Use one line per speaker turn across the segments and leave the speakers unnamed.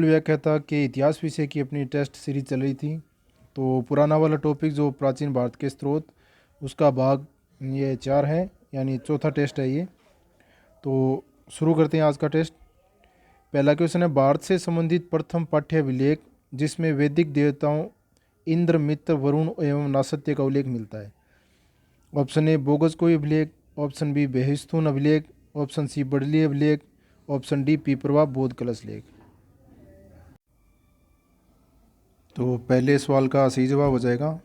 व्याख्याता के इतिहास विषय की अपनी टेस्ट सीरीज चल रही थी। तो पुराना वाला टॉपिक जो प्राचीन भारत के स्रोत, उसका भाग ये 4 है, यानी चौथा टेस्ट है ये। तो शुरू करते हैं आज का टेस्ट। पहला क्वेश्चन है, भारत से संबंधित प्रथम पाठ्य अभिलेख जिसमें वैदिक देवताओं इंद्र, मित्र, वरुण एवं नासत्य का उल्लेख मिलता है। ऑप्शन ए बोगस कोई अभिलेख, ऑप्शन बी बेहिस्तून अभिलेख, ऑप्शन सी बडली अभिलेख, ऑप्शन डी पीपरवा बौद्ध कलश लेख। तो पहले सवाल का सही जवाब हो जाएगा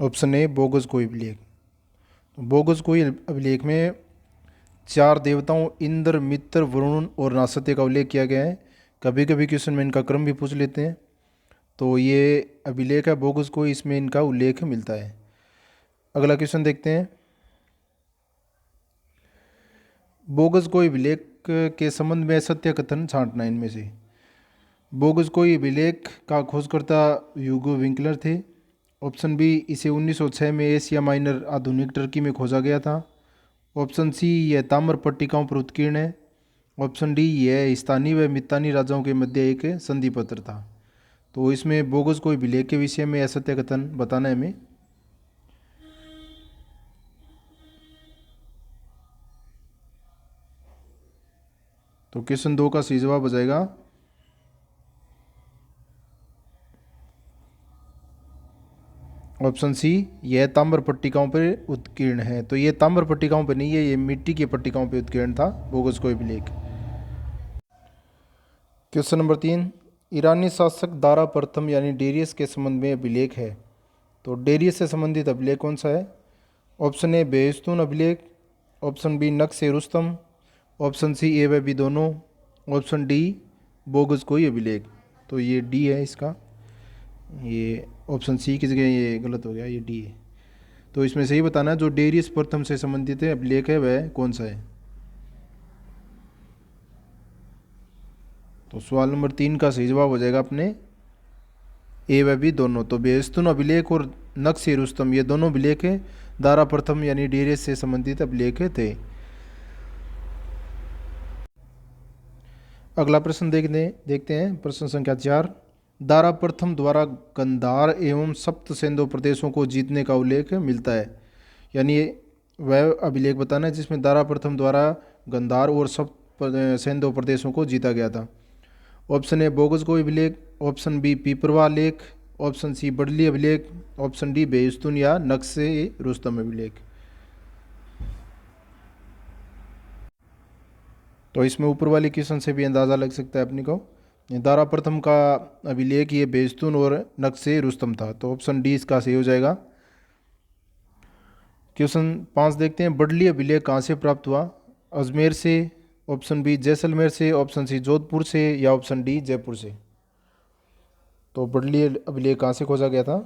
ऑप्शन ए बोगस कोई अभिलेख। तो बोगस कोई अभिलेख में 4 देवताओं इंद्र, मित्र, वरुण और नासत्य का उल्लेख किया गया है। कभी कभी क्वेश्चन में इनका क्रम भी पूछ लेते हैं। तो ये अभिलेख है बोगस कोई, इसमें इनका उल्लेख मिलता है। अगला क्वेश्चन देखते हैं। बोगस कोई अभिलेख के संबंध में सत्य कथन छांटना इनमें से। बोगस कोई अभिलेख का खोजकर्ता ह्यूगो विंकलर थे। ऑप्शन बी, इसे 1906 में एशिया माइनर आधुनिक टर्की में खोजा गया था। ऑप्शन सी, यह ताम्र पट्टिकाओं पर उत्कीर्ण है। ऑप्शन डी, यह स्थानीय व मितानी राजाओं के मध्य एक संधि पत्र था। तो इसमें बोगस कोई अभिलेख के विषय में असत्य कथन बताना है हमें। तो क्वेश्चन 2 का सही जवाब हो जाएगा ऑप्शन सी, यह ताम्र पट्टिकाओं पर उत्कीर्ण है। तो ये ताम्र पट्टिकाओं पर नहीं है, ये मिट्टी की पट्टिकाओं पर उत्कीर्ण था बोगस कोई अभिलेख। क्वेश्चन नंबर 3, ईरानी शासक दारा प्रथम यानी डेरियस के संबंध में अभिलेख है। तो डेरियस से संबंधित अभिलेख कौन सा है? ऑप्शन ए बेहस्तून अभिलेख, ऑप्शन बी नक्श ए रुस्तम, ऑप्शन सी ए व बी दोनों, ऑप्शन डी बोगस कोई अभिलेख। तो ये डी है इसका, ये ऑप्शन सी की जगह ये गलत हो गया, ये डी है। तो इसमें सही बताना है जो डेरियस प्रथम से संबंधित है अभिलेख है वह कौन सा है। तो सवाल नंबर 3 का सही जवाब हो जाएगा अपने ए व बी दोनों। तो बेहस्तून अभिलेख और नक्श ए रुस्तम ये दोनों अभिलेख है दारा प्रथम यानी डेरियस से संबंधित अभिलेख थे। अगला प्रश्न देखते हैं प्रश्न संख्या 4, दारा प्रथम द्वारा गंधार एवं सप्त सेंधो प्रदेशों को जीतने का उल्लेख मिलता है। यानी वह अभिलेख बताना है जिसमें दारा प्रथम द्वारा गंधार और सप्त सेंधो प्रदेशों को जीता गया था। ऑप्शन ए बोगस कोई अभिलेख, ऑप्शन बी पीपरवा लेख, ऑप्शन सी बडली अभिलेख, ऑप्शन डी बेहिस्तून या नक्श ए रुस्तम अभिलेख। तो इसमें ऊपर वाले क्वेश्चन से भी अंदाज़ा लग सकता है अपने को। दारा प्रथम का अभिलेख ये बेहिस्तून और नक्श ए रुस्तम था। तो ऑप्शन डी इसका सही हो जाएगा। क्वेश्चन 5 देखते हैं, बडली अभिलेख कहाँ से प्राप्त हुआ? अजमेर से, ऑप्शन बी जैसलमेर से, ऑप्शन सी जोधपुर से या ऑप्शन डी जयपुर से। तो बडली अभिलेख कहाँ से खोजा गया था?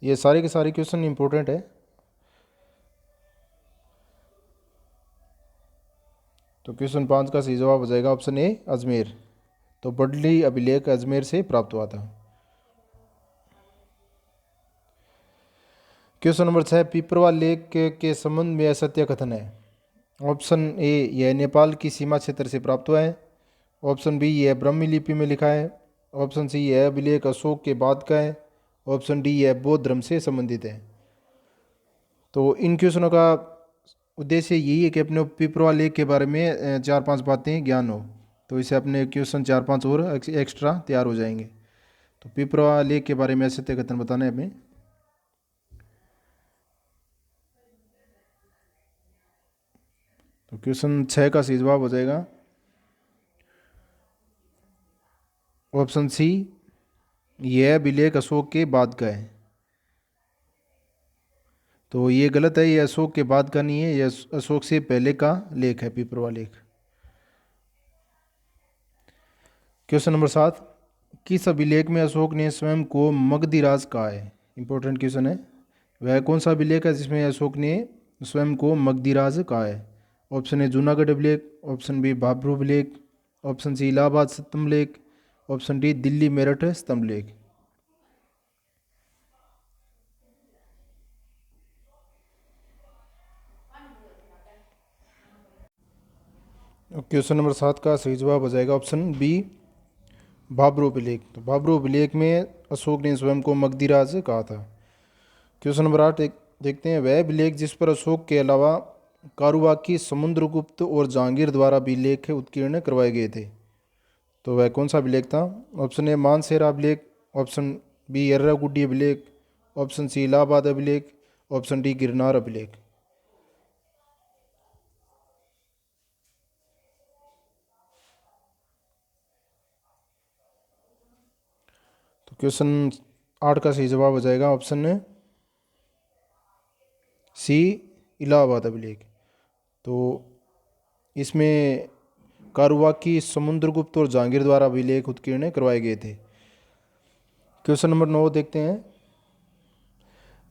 ये सारे के सारे क्वेश्चन इंपॉर्टेंट है। तो क्वेश्चन 5 का सही जवाब हो जाएगा ऑप्शन ए अजमेर। तो बडली अभिलेख अजमेर से प्राप्त हुआ था। क्वेश्चन नंबर 6, पिपरवा लेक के संबंध में असत्य कथन है। ऑप्शन ए, यह नेपाल की सीमा क्षेत्र से प्राप्त हुआ है। ऑप्शन बी, यह ब्राह्मी लिपि में लिखा है। ऑप्शन सी, यह अभिलेख अशोक के बाद का है। ऑप्शन डी, यह बौद्ध धर्म से संबंधित है। तो इन क्वेश्चनों का उद्देश्य यही है कि अपने पिपरवा लेक के बारे में 4-5 बातें ज्ञान हो। तो इसे अपने क्वेश्चन 4-5 और एक्स्ट्रा तैयार हो जाएंगे। तो पिपरवा लेक के बारे में सत्य कथन बताना है हमें। तो क्वेश्चन 6 का सही जवाब हो जाएगा ऑप्शन सी, यह अभिलेख अशोक के बाद का है। तो ये गलत है, ये अशोक के बाद का नहीं है, ये अशोक से पहले का लेख है पिपरवा लेख। क्वेश्चन नंबर 7, किस अभिलेख में अशोक ने स्वयं को मगधीराज कहा है? इंपॉर्टेंट क्वेश्चन है। वह कौन सा अभिलेख है जिसमें अशोक ने स्वयं को मगधीराज कहा है? ऑप्शन ए जूनागढ़ अभिलेख, ऑप्शन बी भाब्रू अभिलेख, ऑप्शन सी इलाहाबाद स्तंभ लेख, ऑप्शन डी दिल्ली मेरठ स्तंभ लेख। क्वेश्चन नंबर 7 का सही जवाब हो जाएगा ऑप्शन बी, भाब्रो अभिलेख। तो भाब्रो अभिलेख में अशोक ने स्वयं को मगधीराज कहा था। क्वेश्चन नंबर 8 देखते हैं, वह अभिलेख जिस पर अशोक के अलावा कारुवाकी, समुद्रगुप्त और जहांगीर द्वारा भी लेख उत्कीर्ण करवाए गए थे, तो वह कौन सा अभिलेख था? ऑप्शन ए मानसेरा अभिलेख, ऑप्शन बी एर्रागुड्डी अभिलेख, ऑप्शन सी इलाहाबाद अभिलेख, ऑप्शन डी गिरनार अभिलेख। तो क्वेश्चन 8 का सही जवाब हो जाएगा ऑप्शन सी, इलाहाबाद अभिलेख। तो इसमें कारुवाकी, समुद्रगुप्त और जहांगीर द्वारा अभिलेख उत्कीर्ण करवाए गए थे। क्वेश्चन नंबर 9 देखते हैं,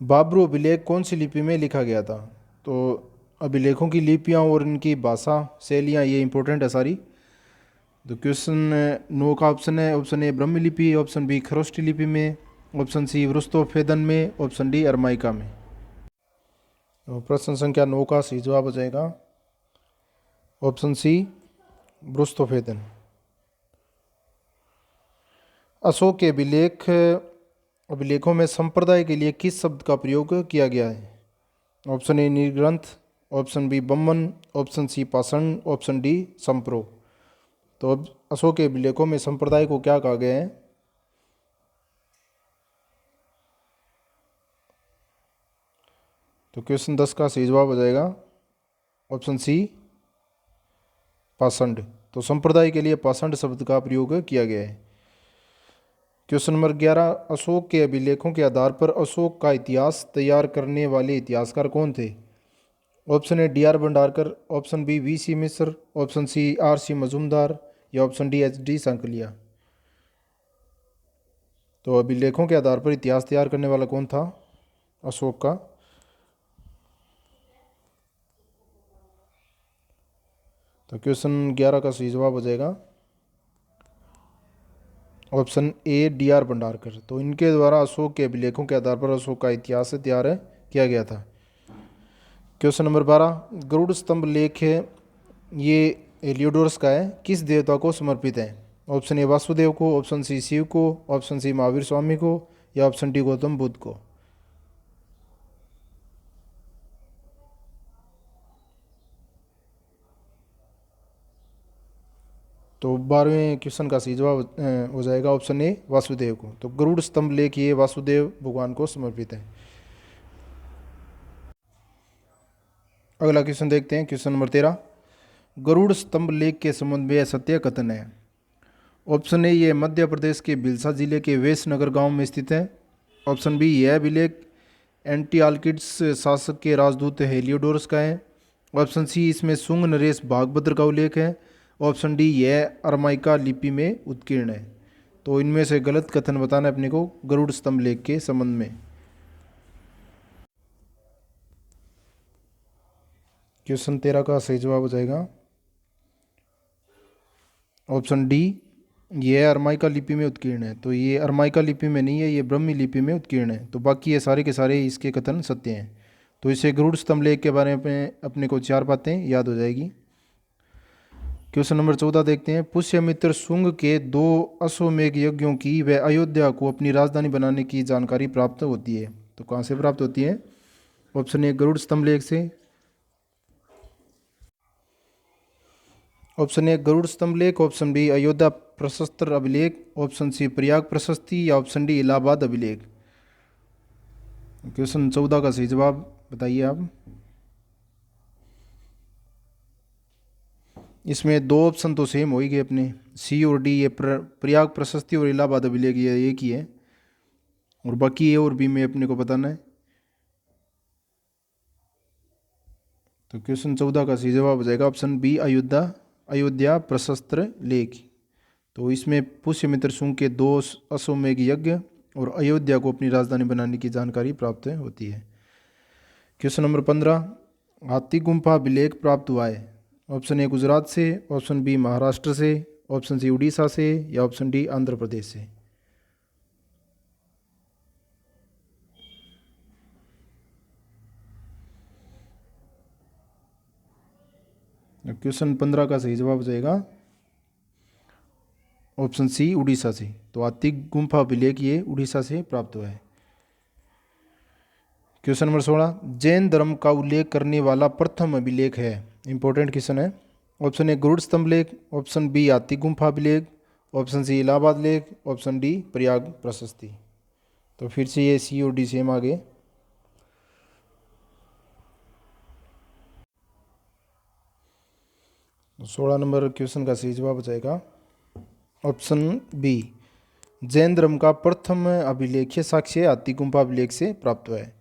बाबरू अभिलेख कौन सी लिपि में लिखा गया था? तो अभिलेखों की लिपियाँ और इनकी भाषा शैलियाँ ये इंपॉर्टेंट है सारी। तो क्वेश्चन 9 का ऑप्शन है, ऑप्शन ए ब्रह्मी लिपि, ऑप्शन बी खरोष्टी लिपि में, ऑप्शन सी वृस्तोफेदन में, ऑप्शन डी अरमाइका में। तो प्रश्न संख्या 9 का सही जवाब हो जाएगा ऑप्शन सी, वृस्तोफेदन। अशोक के अभिलेखों में संप्रदाय के लिए किस शब्द का प्रयोग किया गया है? ऑप्शन ए निर्ग्रंथ, ऑप्शन बी बम्मन, ऑप्शन सी पाषाण, ऑप्शन डी संप्रो। तो अब अशोक के अभिलेखों में संप्रदाय को क्या कहा गया है? तो क्वेश्चन 10 का सही जवाब हो जाएगा ऑप्शन सी, पाषंड। तो संप्रदाय के लिए पाषंड शब्द का प्रयोग किया गया है। क्वेश्चन नंबर 11, अशोक के अभिलेखों के आधार पर अशोक का इतिहास तैयार करने वाले इतिहासकार कौन थे? Option A D R Bhandarkar, option B V C Mishra, option C R C Majumdar, या option D H D Sankalia. तो अभिलेखों के आधार पर इतिहास तैयार करने वाला कौन था अशोक का? तो क्वेश्चन 11 का सही जवाब हो जाएगा option A D R Bhandarkar. तो इनके द्वारा अशोक के अभिलेखों के आधार पर अशोक का इतिहास तैयार किया गया था। क्वेश्चन नंबर 12, गरुड़ स्तंभ लेख है ये हेलियोडोरस का है, किस देवता को समर्पित है? ऑप्शन ए वासुदेव को, ऑप्शन सी शिव को, ऑप्शन सी महावीर स्वामी को, या ऑप्शन डी गौतम बुद्ध को। तो 12वें क्वेश्चन का सही जवाब हो जाएगा ऑप्शन ए वासुदेव को। तो गरुड़ स्तंभ लेख ये वासुदेव भगवान को समर्पित है। अगला क्वेश्चन देखते हैं, क्वेश्चन नंबर 13, गरुड़ स्तंभ लेख के संबंध में यह सत्य कथन है। ऑप्शन ए ये मध्य प्रदेश के बिलसा जिले के वेश नगर गांव में स्थित है। ऑप्शन बी यह अभिलेख एंटीआलकिड्स शासक के राजदूत हेलियोडोरस का है। ऑप्शन सी इसमें शुंग नरेश भागभद्र का उल्लेख है। ऑप्शन डी यह अरमाइका लिपि में उत्कीर्ण है। तो इनमें से गलत कथन बताना है अपने को गरुड़ स्तंभ लेख के संबंध में। क्वेश्चन 13 का सही जवाब हो जाएगा ऑप्शन डी, ये अरमाइका लिपि में उत्कीर्ण है। तो ये अरमाइका लिपि में नहीं है, ये ब्रह्मी लिपि में उत्कीर्ण है। तो बाकी ये सारे के सारे इसके कथन सत्य हैं। तो इसे गरुड़ स्तंभ लेख के बारे में अपने को 4 बातें याद हो जाएगी। क्वेश्चन नंबर 14 देखते हैं, पुष्यमित्र शुंग के 2 अश्वमेध यज्ञों की व अयोध्या को अपनी राजधानी बनाने की जानकारी प्राप्त होती है। तो कहाँ से प्राप्त होती है? ऑप्शन ए गरुड़ स्तंभ लेख से, ऑप्शन ए गरुड़ स्तंभ लेख, ऑप्शन बी अयोध्या प्रशस्त्र अभिलेख, ऑप्शन सी प्रयाग प्रशस्ति, या ऑप्शन डी इलाहाबाद अभिलेख। क्वेश्चन 14 का सही जवाब बताइए आप। इसमें 2 ऑप्शन तो सेम हो ही गए अपने, सी और डी, ये प्रयाग प्रशस्ति और इलाहाबाद अभिलेख ये एक ही है, और बाकी ए और बी में अपने को बताना है। तो क्वेश्चन 14 का सही जवाब हो जाएगा ऑप्शन बी अयोध्या प्रशस्त्र लेख। तो इसमें पुष्यमित्र शुंग के 2 अश्वमेध यज्ञ और अयोध्या को अपनी राजधानी बनाने की जानकारी प्राप्त होती है। क्वेश्चन नंबर 15, हाथी गुम्फा अभिलेख प्राप्त हुआ है। ऑप्शन ए गुजरात से, ऑप्शन बी महाराष्ट्र से, ऑप्शन सी उड़ीसा से, या ऑप्शन डी आंध्र प्रदेश से। क्वेश्चन 15 का सही जवाब हो जाएगा ऑप्शन सी, उड़ीसा से। तो हाथी गुम्फा अभिलेख ये उड़ीसा से प्राप्त हुआ है। क्वेश्चन नंबर 16, जैन धर्म का उल्लेख करने वाला प्रथम अभिलेख है। इंपॉर्टेंट क्वेश्चन है। ऑप्शन ए गरुड़ स्तंभ लेख, ऑप्शन बी हाथी गुम्फा अभिलेख, ऑप्शन सी इलाहाबाद लेख, ऑप्शन डी प्रयाग प्रशस्ति। तो फिर से ये सी और डी सेम आ गए। तो 16 नंबर क्वेश्चन का सही जवाब हो जाएगा ऑप्शन बी, जैन धर्म का प्रथम अभिलेखीय साक्ष्य हाथी गुम्फा अभिलेख से प्राप्त हुआ है।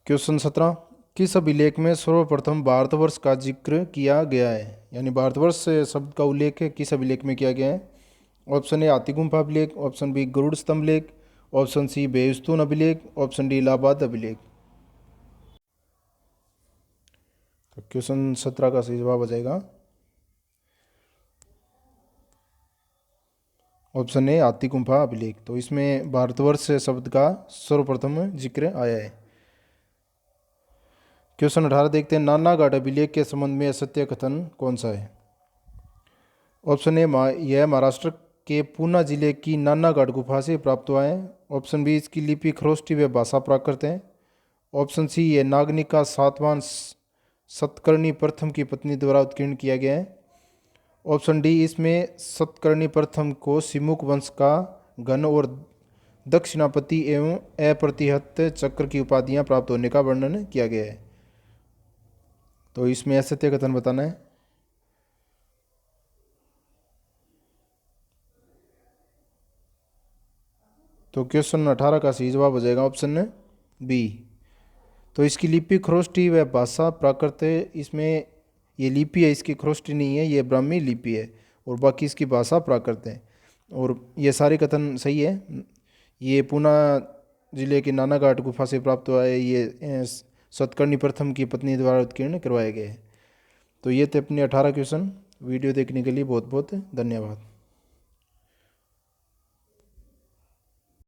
क्वेश्चन 17, किस अभिलेख में सर्वप्रथम भारतवर्ष का जिक्र किया गया है, यानी भारतवर्ष शब्द का उल्लेख किस अभिलेख में किया गया है। ऑप्शन ए हाथी गुम्फा अभिलेख, ऑप्शन बी गरुड़ स्तंभ लेख, ऑप्शन सी बेउस्तून अभिलेख, ऑप्शन डी इलाहाबाद अभिलेख। तो क्वेश्चन 17 का सही जवाब हो जाएगा ऑप्शन ए हाथी गुम्फा अभिलेख। तो इसमें भारतवर्ष शब्द का सर्वप्रथम जिक्र आया है। क्वेश्चन 18 देखते हैं, नानागढ़ अभिलेख के संबंध में असत्य कथन कौन सा है। ऑप्शन ए यह महाराष्ट्र के पूना जिले की नानागढ़ गुफा से प्राप्त हुआ है। ऑप्शन बी इसकी लिपि खरोष्टी व भाषा प्राकृत है। ऑप्शन सी यह नागनिका सातवान सतकर्णी प्रथम की पत्नी द्वारा उत्कीर्ण किया गया है। ऑप्शन डी इसमें सतकर्णी प्रथम को सिमुक वंश का घन और दक्षिणापति एवं अप्रतिहत चक्र की उपाधियां प्राप्त होने का वर्णन किया गया है। तो इसमें असत्य कथन बताना है। तो क्वेश्चन 18 का सही जवाब हो जाएगा ऑप्शन बी। तो इसकी लिपि खरोष्टी व भाषा प्राकृत है। इसमें ये लिपि है, इसकी खरोष्टी नहीं है, ये ब्राह्मी लिपि है, और बाकी इसकी भाषा प्राकृत है। और ये सारे कथन सही है। ये पूना जिले के नानाघाट गुफा से प्राप्त हुआ है। ये सतकर्णी प्रथम की पत्नी द्वारा उत्कीर्ण करवाए गए हैं। तो ये थे अपने 18 क्वेश्चन। वीडियो देखने के लिए बहुत बहुत धन्यवाद।